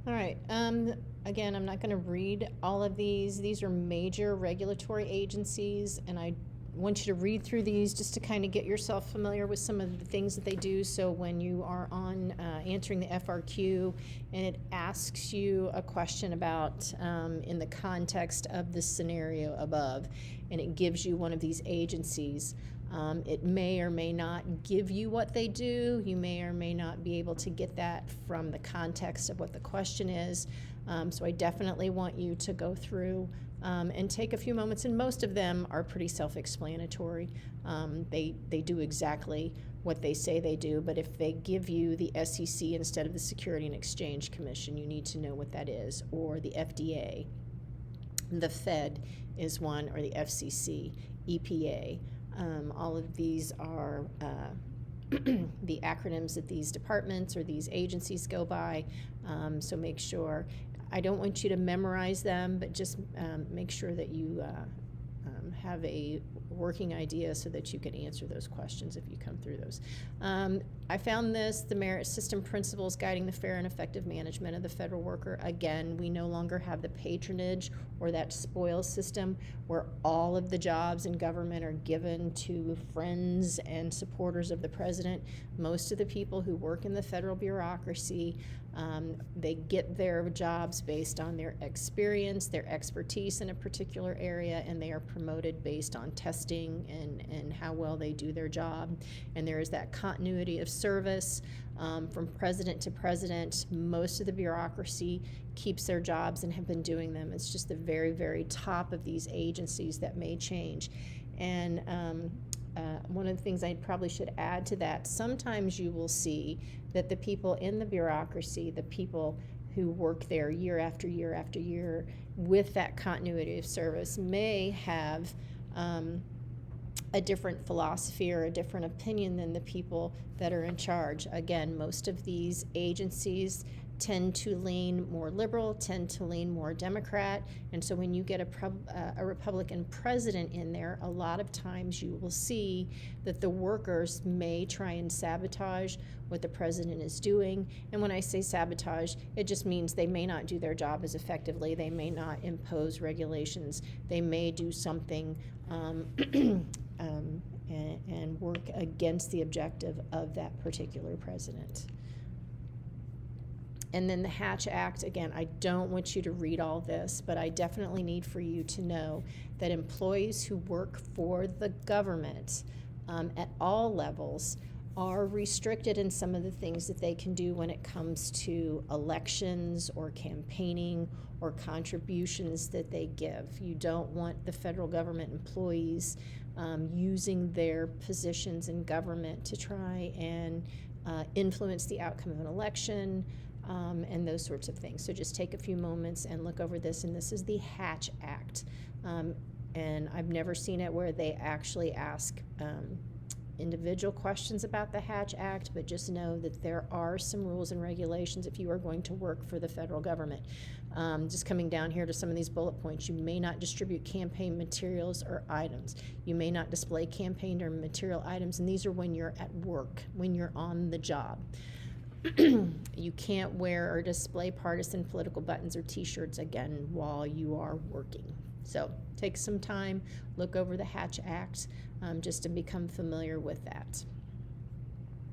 All right. Again, I'm not going to read all of these. These are major regulatory agencies, and I want you to read through these just to kind of get yourself familiar with some of the things that they do. So when you are on answering the FRQ and it asks you a question about in the context of the scenario above, and it gives you one of these agencies, it may or may not give you what they do. You may or may not be able to get that from the context of what the question is. So I definitely want you to go through and take a few moments, and most of them are pretty self-explanatory. They do exactly what they say they do, but if they give you the SEC instead of the Security and Exchange Commission, you need to know what that is, or the FDA. The Fed is one, or the FCC, EPA. All of these are the acronyms that these departments or these agencies go by. So make sure, I don't want you to memorize them, but just make sure that you have a working idea so that you can answer those questions if you come through those. I found this, the Merit System Principles Guiding the Fair and Effective Management of the Federal Worker. Again, we no longer have the patronage or that spoils system where all of the jobs in government are given to friends and supporters of the president. Most of the people who work in the federal bureaucracy, they get their jobs based on their experience, their expertise in a particular area, and they are promoted based on testing and how well they do their job. And there is that continuity of service from president to president. Most of the bureaucracy keeps their jobs and have been doing them. It's just the very, very top of these agencies that may change. And one of the things I probably should add to that, sometimes you will see that the people in the bureaucracy, the people who work there year after year after year with that continuity of service, may have a different philosophy or a different opinion than the people that are in charge. Again, most of these agencies tend to lean more liberal, tend to lean more Democrat, and so when you get a Republican president in there, a lot of times you will see that the workers may try and sabotage what the president is doing. And when I say sabotage, it just means they may not do their job as effectively, they may not impose regulations, they may do something and work against the objective of that particular president. And then the Hatch Act, again, I don't want you to read all this, but I definitely need for you to know that employees who work for the government at all levels are restricted in some of the things that they can do when it comes to elections or campaigning or contributions that they give. You don't want the federal government employees using their positions in government to try and influence the outcome of an election, and those sorts of things. So just take a few moments and look over this, and this is the Hatch Act. And I've never seen it where they actually ask individual questions about the Hatch Act, but just know that there are some rules and regulations if you are going to work for the federal government. Just coming down here to some of these bullet points, you may not distribute campaign materials or items. You may not display campaign or material items, and these are when you're at work, when you're on the job. You can't wear or display partisan political buttons or t-shirts, again, while you are working. So take some time, look over the Hatch Act, just to become familiar with that.